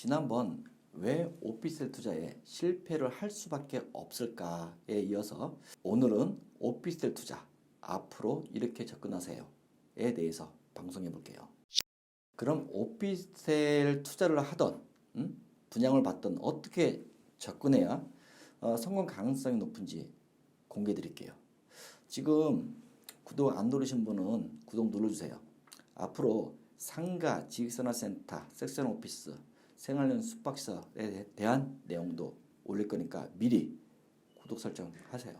지난번 왜 오피스텔 투자에 실패를 할 수밖에 없을까에 이어서 오늘은 오피스텔 투자 앞으로 이렇게 접근하세요에 대해서 방송해 볼게요. 그럼 오피스텔 투자를 하던 분양을 받던 어떻게 접근해야 성공 가능성이 높은지 공개해 드릴게요. 지금 구독 안 누르신 분은 구독 눌러주세요. 앞으로 상가, 지식산업센터, 섹션 오피스, 생활용 숙박시설에 대한 내용도 올릴 거니까 미리 구독 설정하세요.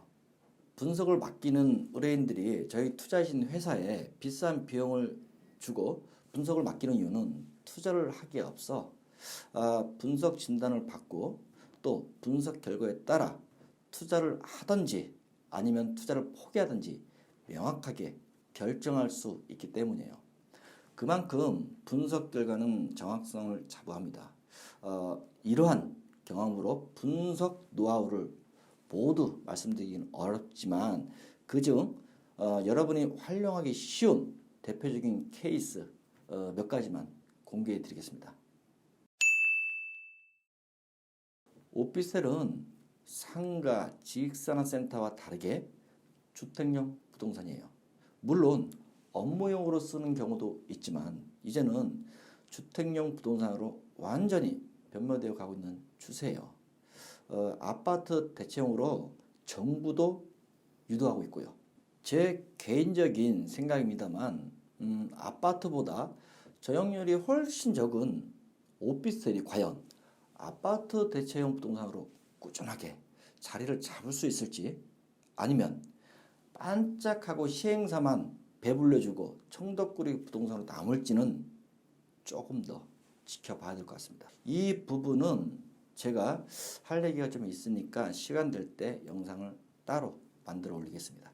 분석을 맡기는 의뢰인들이 저희 투자하신 회사에 비싼 비용을 주고 분석을 맡기는 이유는 투자를 하기에 앞서 분석 진단을 받고 또 분석 결과에 따라 투자를 하든지 아니면 투자를 포기하든지 명확하게 결정할 수 있기 때문이에요. 그만큼 분석 결과는 정확성을 자부합니다. 이러한 경험으로 분석 노하우를 모두 말씀드리기는 어렵지만 그중 여러분이 활용하기 쉬운 대표적인 케이스 몇 가지만 공개해 드리겠습니다. 오피스텔은 상가, 지식산업센터와 다르게 주택용 부동산이에요. 물론 업무용으로 쓰는 경우도 있지만 이제는 주택용 부동산으로 완전히 변모되어 가고 있는 추세예요. 아파트 대체형으로 정부도 유도하고 있고요. 제 개인적인 생각입니다만 아파트보다 저역률이 훨씬 적은 오피스텔이 과연 아파트 대체형 부동산으로 꾸준하게 자리를 잡을 수 있을지 아니면 반짝하고 시행사만 배불려주고 청덕구리 부동산으로 남을지는 조금 더 지켜봐야 될 것 같습니다. 이 부분은 제가 할 얘기가 좀 있으니까 시간 될 때 영상을 따로 만들어 올리겠습니다.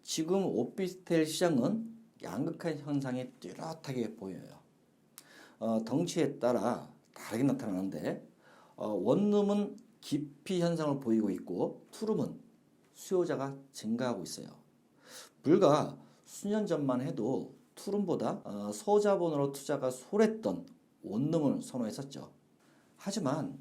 지금 오피스텔 시장은 양극화 현상이 뚜렷하게 보여요. 덩치에 따라 다르게 나타나는데 원룸은 기피 현상을 보이고 있고 투룸은 수요자가 증가하고 있어요. 불과 수년 전만 해도 투룸보다 소자본으로 투자가 소랬던 원룸을 선호했었죠. 하지만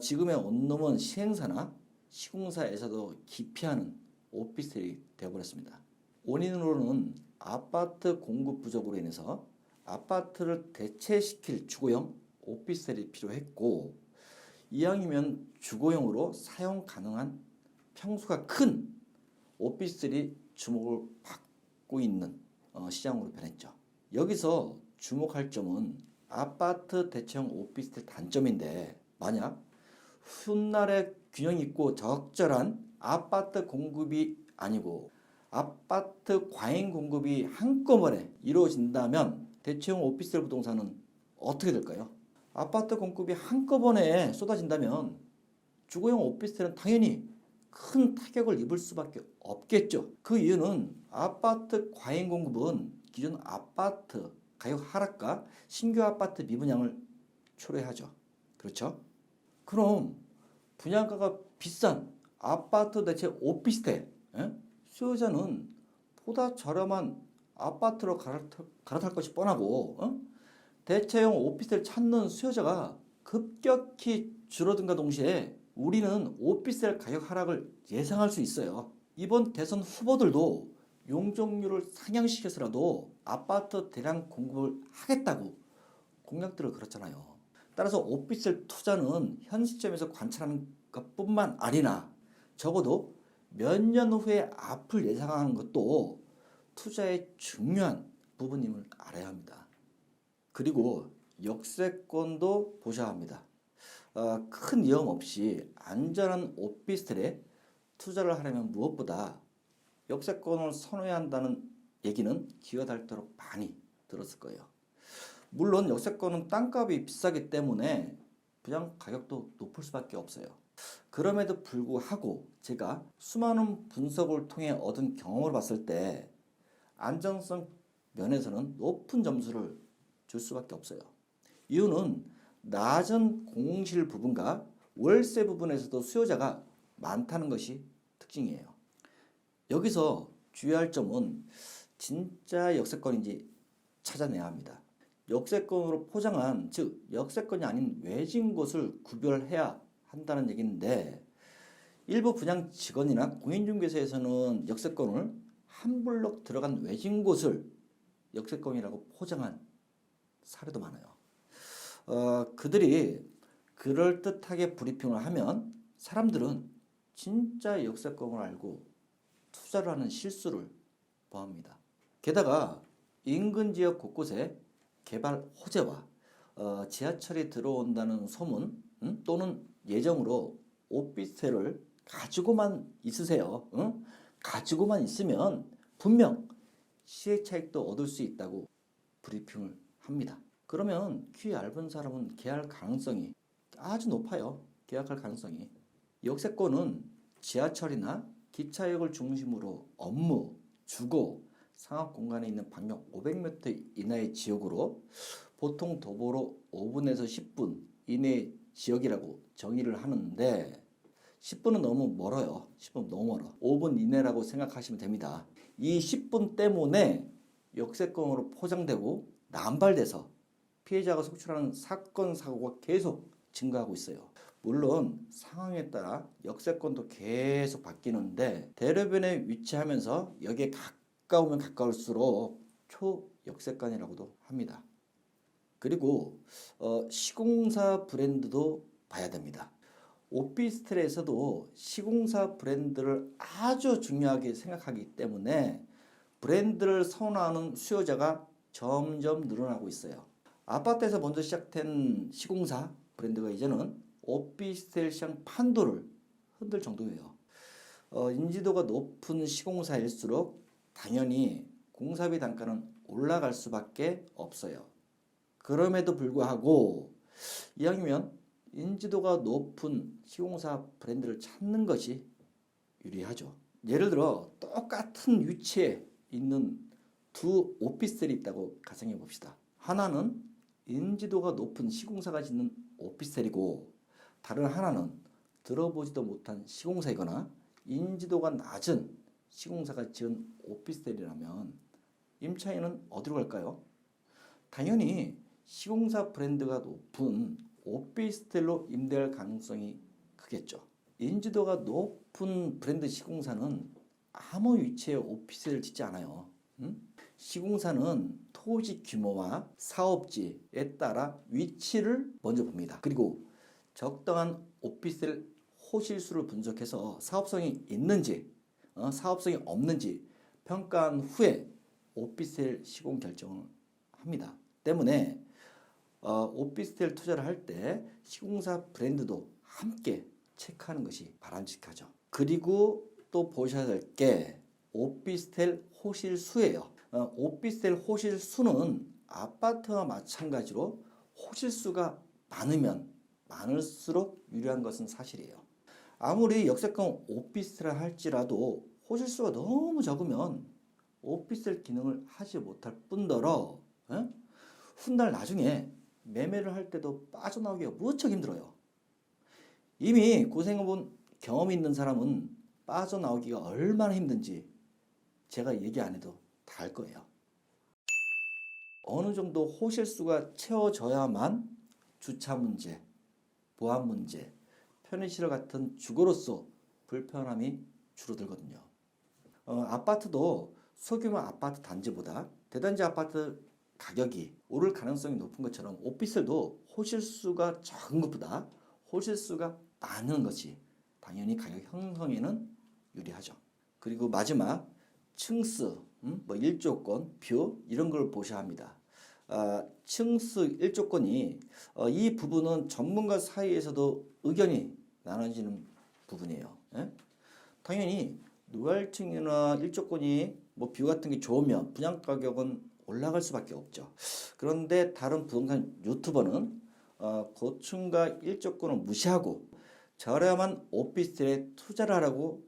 지금의 원룸은 시행사나 시공사에서도 기피하는 오피스텔이 되어버렸습니다. 원인으로는 아파트 공급 부족으로 인해서 아파트를 대체시킬 주거용 오피스텔이 필요했고 이왕이면 주거용으로 사용 가능한 평수가 큰 오피스텔이 주목을 받고 있는 시장으로 변했죠. 여기서 주목할 점은 아파트 대체형 오피스텔 단점인데 만약 훗날에 균형 있고 적절한 아파트 공급이 아니고 아파트 과잉 공급이 한꺼번에 이루어진다면 대체형 오피스텔 부동산은 어떻게 될까요? 아파트 공급이 한꺼번에 쏟아진다면 주거용 오피스텔은 당연히 큰 타격을 입을 수밖에 없겠죠. 그 이유는 아파트 과잉 공급은 기존 아파트 가격 하락과 신규 아파트 미분양을 초래하죠. 그렇죠? 그럼 분양가가 비싼 아파트 대체 오피스텔 수요자는 보다 저렴한 아파트로 갈아탈 것이 뻔하고 대체형 오피스텔 찾는 수요자가 급격히 줄어든과 동시에 우리는 오피스텔 가격 하락을 예상할 수 있어요. 이번 대선 후보들도 용적률을 상향시켜서라도 아파트 대량 공급을 하겠다고 공약들을 걸었잖아요. 따라서 오피스텔 투자는 현 시점에서 관찰하는 것뿐만 아니라 적어도 몇 년 후에 앞을 예상하는 것도 투자의 중요한 부분임을 알아야 합니다. 그리고 역세권도 보셔야 합니다. 큰 위험 없이 안전한 오피스텔에 투자를 하려면 무엇보다 역세권을 선호해야 한다는 얘기는 기가 닳도록 많이 들었을 거예요. 물론 역세권은 땅값이 비싸기 때문에 분양 가격도 높을 수밖에 없어요. 그럼에도 불구하고 제가 수많은 분석을 통해 얻은 경험을 봤을 때 안정성 면에서는 높은 점수를 줄 수밖에 없어요. 이유는 낮은 공실 부분과 월세 부분에서도 수요자가 많다는 것이 특징이에요. 여기서 주의할 점은 진짜 역세권인지 찾아내야 합니다. 역세권으로 포장한, 즉 역세권이 아닌 외진 곳을 구별해야 한다는 얘기인데, 일부 분양 직원이나 공인중개사에서는 역세권을 한 블록 들어간 외진 곳을 역세권이라고 포장한 사례도 많아요. 그들이 그럴듯하게 브리핑을 하면 사람들은 진짜 역세권을 알고 투자를 하는 실수를 범합니다. 게다가 인근 지역 곳곳에 개발 호재와 지하철이 들어온다는 소문, 또는 예정으로 오피스텔을 가지고만 있으세요. 가지고만 있으면 분명 시세 차익도 얻을 수 있다고 브리핑을 합니다. 그러면 귀 얇은 사람은 계약할 가능성이 아주 높아요. 계약할 가능성이. 역세권은 지하철이나 기차역을 중심으로 업무, 주거, 상업 공간에 있는 반경 500m 이내의 지역으로 보통 도보로 5분에서 10분 이내의 지역이라고 정의를 하는데, 10분은 너무 멀어요. 10분 너무 멀어. 5분 이내라고 생각하시면 됩니다. 이 10분 때문에 역세권으로 포장되고 남발돼서 피해자가 속출하는 사건, 사고가 계속 증가하고 있어요. 물론 상황에 따라 역세권도 계속 바뀌는데, 대로변에 위치하면서 여기에 가까우면 가까울수록 초역세권이라고도 합니다. 그리고 시공사 브랜드도 봐야 됩니다. 오피스텔에서도 시공사 브랜드를 아주 중요하게 생각하기 때문에 브랜드를 선호하는 수요자가 점점 늘어나고 있어요. 아파트에서 먼저 시작된 시공사 브랜드가 이제는 오피스텔 시장 판도를 흔들 정도예요. 인지도가 높은 시공사일수록 당연히 공사비 단가는 올라갈 수밖에 없어요. 그럼에도 불구하고 이왕이면 인지도가 높은 시공사 브랜드를 찾는 것이 유리하죠. 예를 들어 똑같은 위치에 있는 두 오피스텔이 있다고 가정해 봅시다. 하나는 인지도가 높은 시공사가 짓는 오피스텔이고, 다른 하나는 들어보지도 못한 시공사이거나 인지도가 낮은 시공사가 지은 오피스텔이라면 임차인은 어디로 갈까요? 당연히 시공사 브랜드가 높은 오피스텔로 임대할 가능성이 크겠죠. 인지도가 높은 브랜드 시공사는 아무 위치에 오피스를 짓지 않아요. 시공사는 토지 규모와 사업지에 따라 위치를 먼저 봅니다. 그리고 적당한 오피스텔 호실수를 분석해서 사업성이 있는지, 사업성이 없는지 평가한 후에 오피스텔 시공 결정을 합니다. 때문에 오피스텔 투자를 할 때 시공사 브랜드도 함께 체크하는 것이 바람직하죠. 그리고 또 보셔야 될 게 오피스텔 호실수예요. 오피스텔 호실수는 아파트와 마찬가지로 호실수가 많으면 많을수록 유리한 것은 사실이에요. 아무리 역세권 오피스텔을 할지라도 호실수가 너무 적으면 오피스텔 기능을 하지 못할 뿐더러 훗날 나중에 매매를 할 때도 빠져나오기가 무척 힘들어요. 이미 고생해본 경험이 있는 사람은 빠져나오기가 얼마나 힘든지 제가 얘기 안 해도 다 알 거예요. 어느 정도 호실수가 채워져야만 주차 문제, 보안 문제, 편의시설 같은 주거로서 불편함이 줄어들거든요. 아파트도 소규모 아파트 단지보다 대단지 아파트 가격이 오를 가능성이 높은 것처럼 오피스텔도 호실수가 적은 것보다 호실수가 많은 것이 당연히 가격 형성에는 유리하죠. 그리고 마지막 층수, 일조권, 뷰 이런 걸 보셔야 합니다. 층수, 일조권이 이 부분은 전문가 사이에서도 의견이 나눠지는 부분이에요. 당연히 노랄층이나 일조권이 뷰 같은 게 좋으면 분양 가격은 올라갈 수밖에 없죠. 그런데 다른 부동산 유튜버는 고층과 일조권을 무시하고 저렴한 오피스텔에 투자를 하라고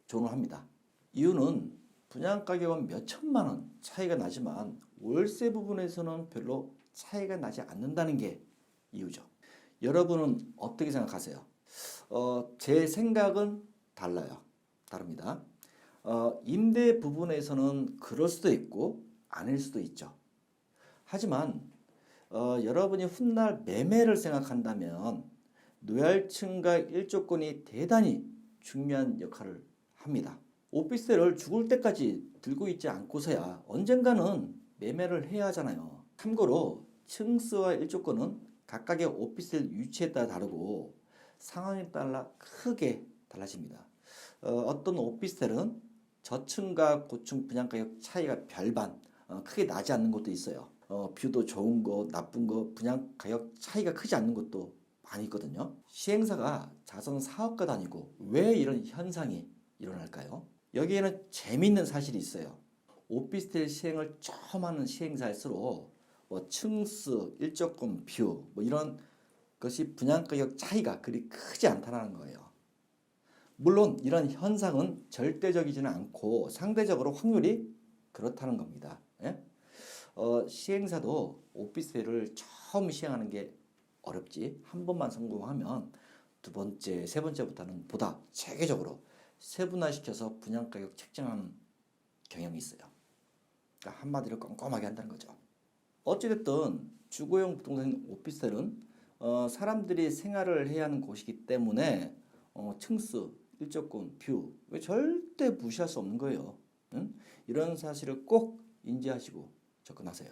조언합니다. 이유는 분양 가격은 몇 천만 원 차이가 나지만 월세 부분에서는 별로 차이가 나지 않는다는 게 이유죠. 여러분은 어떻게 생각하세요? 제 생각은 다릅니다. 임대 부분에서는 그럴 수도 있고 아닐 수도 있죠. 하지만 여러분이 훗날 매매를 생각한다면 노열층과 일조권이 대단히 중요한 역할을 합니다. 오피스텔을 죽을 때까지 들고 있지 않고서야 언젠가는 매매를 해야 하잖아요. 참고로 층수와 일조권은 각각의 오피스텔 위치에 따라 다르고 상황에 따라 크게 달라집니다. 어떤 오피스텔은 저층과 고층 분양가격 차이가 별반 크게 나지 않는 것도 있어요. 뷰도 좋은 거, 나쁜 거, 분양가격 차이가 크지 않는 것도 많이 있거든요. 시행사가 자선 사업가도 아니고 왜 이런 현상이 일어날까요? 여기에는 재미있는 사실이 있어요. 오피스텔 시행을 처음 하는 시행사일수록 층수, 일조권, 뷰 이런 것이 분양가격 차이가 그리 크지 않다는 거예요. 물론 이런 현상은 절대적이지는 않고 상대적으로 확률이 그렇다는 겁니다. 예? 시행사도 오피스텔을 처음 시행하는 게 어렵지. 한 번만 성공하면 두 번째, 세 번째부터는 보다 체계적으로 세분화시켜서 분양가격 책정하는 경향이 있어요. 그러니까 한마디로 꼼꼼하게 한다는 거죠. 어찌됐든 주거용 부동산 오피스텔은 사람들이 생활을 해야 하는 곳이기 때문에 층수, 일조권, 뷰 절대 무시할 수 없는 거예요. 응? 이런 사실을 꼭 인지하시고 접근하세요.